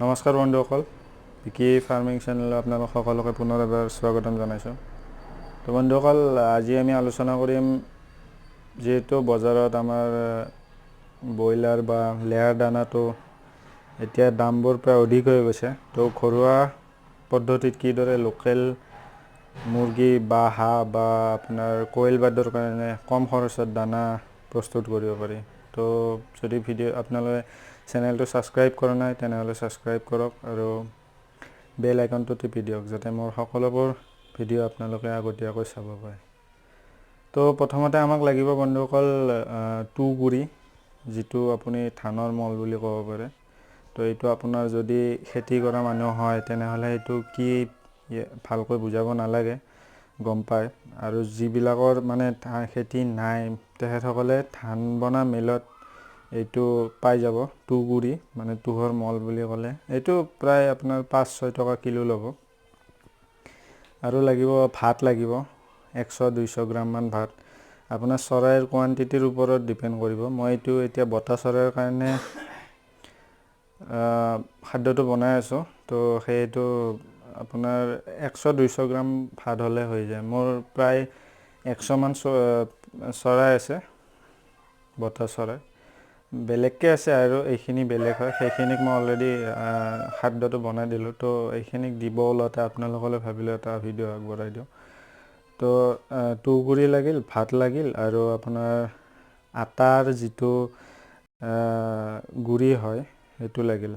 নমস্কাৰ বন্ধুসকল, বিকি ফাৰ্মিং চেনেলত আপোনালোক সকলোকে পুনৰ এবাৰ স্বাগতম জনাইছোঁ। তো বন্ধুসকল, আজি আমি আলোচনা কৰিম যিহেতু বজাৰত আমাৰ ব্ৰইলাৰ বা লেয়াৰ দানাটো এতিয়া দামবোৰ প্ৰায় অধিক হৈ গৈছে। তো ঘৰুৱা পদ্ধতিত কিদৰে লোকেল মুৰ্গী বা হাঁহ বা আপোনাৰ কোয়েল বাৰ্ডৰ কাৰণে কম খৰচত দানা প্ৰস্তুত কৰিব পাৰি। তো যদি আপোনালোকে চেনেলটো ছাবস্ক্ৰাইব কৰা নাই তেনেহ'লে ছাবস্ক্ৰাইব কৰক আৰু বেল আইকনটো টিপি দিয়ক যাতে মোৰ সকলোবোৰ ভিডিঅ' আপোনালোকে আগতীয়াকৈ চাব পাৰে। তো প্ৰথমতে আমাক লাগিব বন্ধুসকল তুঁহগুৰি, যিটো আপুনি ধানৰ মল বুলি ক'ব পাৰে। তো এইটো আপোনাৰ যদি খেতি কৰা মানুহ হয় তেনেহ'লে এইটো কি ভালকৈ বুজাব নালাগে, গম পায়। আৰু যিবিলাকৰ মানে খেতি নাই তেখেতসকলে ধান বনা মিলত এইটো পাই যাব। তুঁহগুৰি মানে তুঁহৰ মল বুলি ক'লে এইটো প্ৰায় আপোনাৰ 5-6 টকা কিলো ল'ব। আৰু লাগিব ভাত, লাগিব 100-200 গ্ৰামমান ভাত। আপোনাৰ চৰাইৰ কোৱান্টিটিৰ ওপৰত ডিপেণ্ড কৰিব। মই এইটো এতিয়া বতা চৰাইৰ কাৰণে খাদ্যটো বনাই আছোঁ। তো সেইটো আপোনাৰ 100-200 গ্ৰাম ভাত হ'লে হৈ যায়। মোৰ প্ৰায় 100 মান চৰাই আছে, বতা চৰাই। বেলেগকৈ আছে আৰু এইখিনি বেলেগ হয়, সেইখিনিক মই অলৰেডি খাদ্যটো বনাই দিলোঁ। তো এইখিনিক দিব ওলাওঁতে আপোনালোকলৈ ভাবিলোঁ এটা ভিডিঅ' আগবঢ়াই দিওঁ। তো তুঁহগুৰি লাগিল, ভাত লাগিল আৰু আপোনাৰ আটাৰ যিটো গুড়ি হয় সেইটো লাগিল।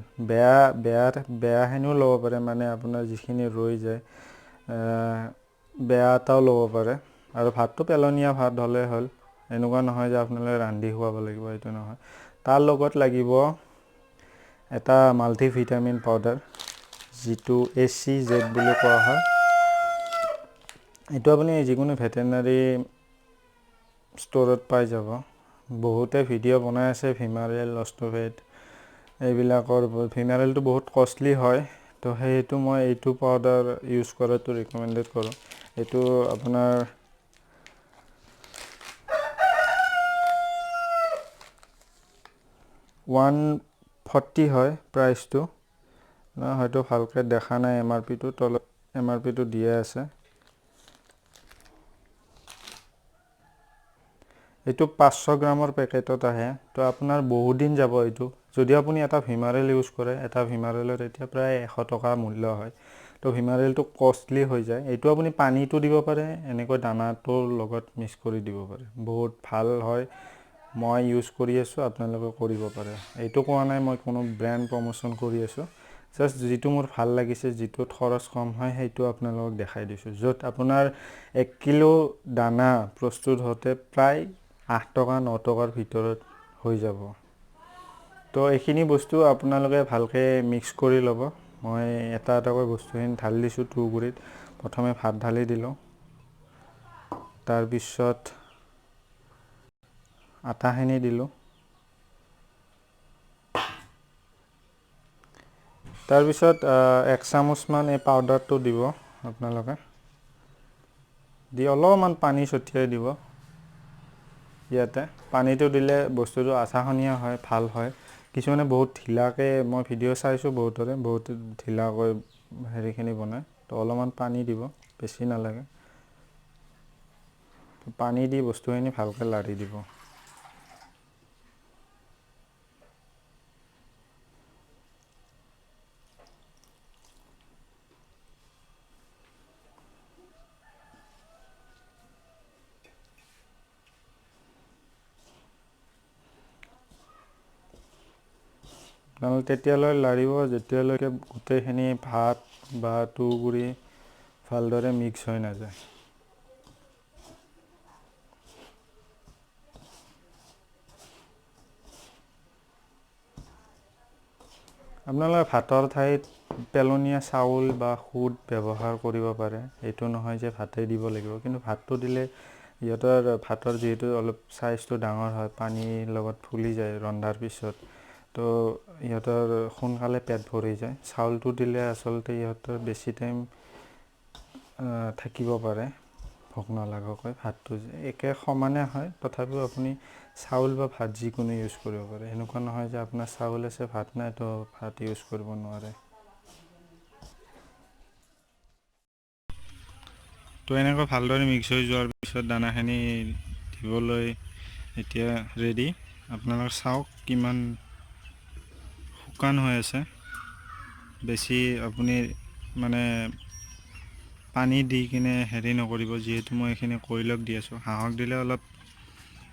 বেয়াখিনিও ল'ব পাৰে, মানে আপোনাৰ যিখিনি ৰৈ যায় বেয়া এটাও ল'ব পাৰে। আৰু ভাতটো পেলনীয়া ভাত হ'লে হ'ল, এনেকুৱা নহয় যে আপোনালোকে ৰান্ধি খুৱাব লাগিব, এইটো নহয়। তাৰ লগত লাগিব এটা মাল্টিভিটামিন পাউডাৰ, যিটো ACZ বুলি কোৱা হয়। এইটো আপুনি যিকোনো ভেটেনাৰী ষ্ট'ৰত পাই যাব। বহুতে ভিডিঅ' বনাই আছে ভিমাৰেল, অষ্ট্ৰোভেট এইবিলাকৰ। ভিমাৰেলটো বহুত কষ্টলি হয়, তো সেইটো মই এইটো পাউডাৰ ইউজ কৰাটো ৰিকমেণ্ডেড কৰোঁ। এইটো আপোনাৰ 140 হয় প্ৰাইচটো। হয়তো ভালকৈ দেখা নাই, MRPটো তলত MRPটো দিয়ে আছে। এইটো 500 গ্ৰামৰ পেকেটত আহে। তো আপোনাৰ বহুদিন যাব এইটো। যদি আপুনি এটা ভিমাৰেল ইউজ কৰে, এটা ভিমাৰেলত এতিয়া প্ৰায় 100 টকা মূল্য হয়। তো ভিমাৰেলটো কষ্টলি হৈ যায়। এইটো আপুনি পানীটো দিব পাৰে, এনেকৈ দানাটোৰ লগত মিক্স কৰি দিব পাৰে, বহুত ভাল হয়। মই ইউজ কৰি আছোঁ, আপোনালোকে কৰিব পাৰে। এইটো কোৱা নাই মই কোনো ব্ৰেণ্ড প্ৰমোশ্যন কৰি আছোঁ, জাষ্ট যিটো মোৰ ভাল লাগিছে, যিটোত খৰচ কম হয় সেইটো আপোনালোকক দেখাই দিছোঁ। য'ত আপোনাৰ 1 কিলো দানা প্ৰস্তুত হওঁতে প্ৰায় 8 টকা 9 টকাৰ ভিতৰত হৈ যাব। তো এইখিনি বস্তু আপোনালোকে ভালকৈ মিক্স কৰি ল'ব। মই এটা এটাকৈ বস্তুখিনি ঢালি দিছোঁ তুঁহগুৰিত। প্ৰথমে ভাত ঢালি দিলোঁ, তাৰপিছত আটাখিনি দিলোঁ, তাৰপিছত 1 চামুচমান এই পাউডাৰটো দিব আপোনালোকে। দি অলপমান পানী ছটিয়াই দিব। ইয়াতে পানীটো দিলে বস্তুটো আঠাখনীয়া হয়, ভাল হয়। কিছুমানে বহুত ঢিলাকৈ, মই ভিডিঅ' চাইছোঁ বহুতৰে, বহুত ঢিলাকৈ হেৰিখিনি বনায়। তো অলপমান পানী দিব, বেছি নালাগে। পানী দি বস্তুখিনি ভালকৈ লাৰি দিব। আপোনালোকে তেতিয়ালৈ লাৰিব যেতিয়ালৈকে গোটেইখিনি ভাত বা তুঁহগুৰি ভালদৰে মিক্স হৈ নাযায়। আপোনালোকে ভাতৰ ঠাইত পেলনীয়া চাউল বা খুদ ব্যৱহাৰ কৰিব পাৰে। এইটো নহয় যে ভাতেই দিব লাগিব, কিন্তু ভাতটো দিলে সিহঁতৰ ভাতৰ যিহেতু অলপ চাইজটো ডাঙৰ হয়, পানীৰ লগত ফুলি যায় ৰন্ধাৰ পিছত, তো সিহঁতৰ সোনকালে পেট ভৰি যায়। চাউলটো দিলে আচলতে সিহঁতৰ বেছি টাইম থাকিব পাৰে ভোক নলগাকৈ ভাতটো একে সমানে হয়, তথাপিও আপুনি চাউল বা ভাত যিকোনো ইউজ কৰিব পাৰে। এনেকুৱা নহয় যে আপোনাৰ চাউল আছে ভাত নাই তো ভাত ইউজ কৰিব নোৱাৰে। তো এনেকৈ ভালদৰে মিক্স হৈ যোৱাৰ পিছত দানাখিনি দিবলৈ এতিয়া ৰেডি। আপোনালোকে চাওক কিমান শুকান হৈ আছে। বেছি আপুনি মানে পানী দি কিনে হেৰি নকৰিব, যিহেতু মই এইখিনি কইলক দি আছোঁ। হাঁহক দিলে অলপ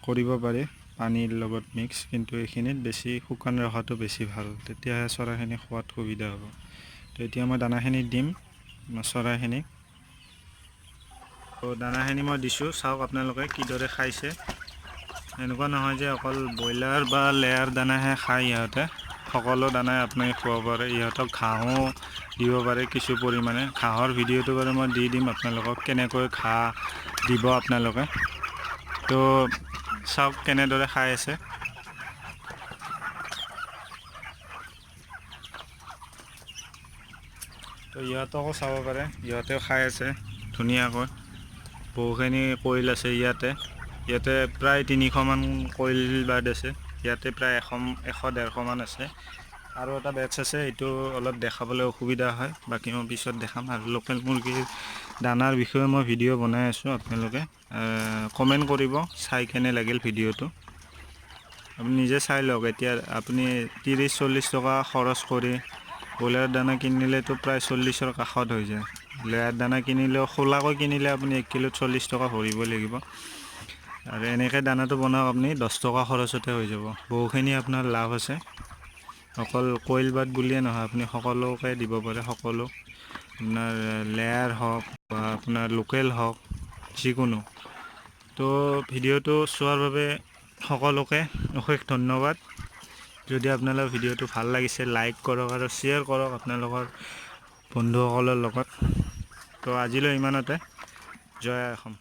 কৰিব পাৰে পানীৰ লগত মিক্স, কিন্তু এইখিনিত বেছি শুকান ৰখাটো বেছি ভাল, তেতিয়াহে চৰাইখিনি খোৱাত সুবিধা হ'ব। তো এতিয়া মই দানাখিনি দিম চৰাইখিনিক। তো দানাখিনি মই দিছোঁ, চাওক আপোনালোকে কিদৰে খাইছে। এনেকুৱা নহয় যে অকল ব্ৰইলাৰ বা লেয়াৰ দানাহে খায় ইহঁতে, সকলো দানাই আপুনি খুৱাব পাৰে। ইহঁতক ঘাঁহো দিব পাৰে কিছু পৰিমাণে। ঘাঁহৰ ভিডিঅ'টো বাৰু মই দি দিম আপোনালোকক, কেনেকৈ ঘাঁহ দিব আপোনালোকে। তো চাওক কেনেদৰে খাই আছে। তো ইহঁতকো চাব পাৰে, ইহঁতেও খাই আছে ধুনীয়াকৈ। বহুখিনি কইল আছে ইয়াতে প্ৰায় 300মান কইল বাৰ্ড আছে। ইয়াতে প্ৰায় 100-150মান আছে। আৰু এটা বেটছ আছে, এইটো অলপ দেখাবলৈ অসুবিধা হয়, বাকী মই পিছত দেখাম। আৰু লোকেল মুৰ্গীৰ দানাৰ বিষয়ে মই ভিডিঅ' বনাই আছোঁ, আপোনালোকে কমেণ্ট কৰিব চাই কেনে লাগিল ভিডিঅ'টো। আপুনি নিজে চাই লওক। এতিয়া আপুনি 30-40 টকা খৰচ কৰি ব্ৰইলাৰ দানা কিনিলেতো প্ৰায় 40ৰ কাষত হৈ যায়। লেয়াৰ দানা কিনিলেও খোলাকৈ কিনিলে আপুনি 1 কিলোত 40 টকা ভৰিবই লাগিব। আৰু এনেকৈ দানাটো বনাওক আপুনি 10 টকা খৰচতে হৈ যাব। বহুখিনি আপোনাৰ লাভ আছে। অকল কইল বাৰ্ড বুলিয়ে নহয়, আপুনি সকলোকে দিব পাৰে। সকলো আপোনাৰ লেয়াৰ হওক বা আপোনাৰ লোকেল হওক, যিকোনো। তো ভিডিঅ'টো চোৱাৰ বাবে সকলোকে অশেষ ধন্যবাদ। যদি আপোনালোকৰ ভিডিঅ'টো ভাল লাগিছে, লাইক কৰক আৰু শ্বেয়াৰ কৰক আপোনালোকৰ বন্ধুসকলৰ লগত। তো আজিলৈ ইমানতে। জয় অসম।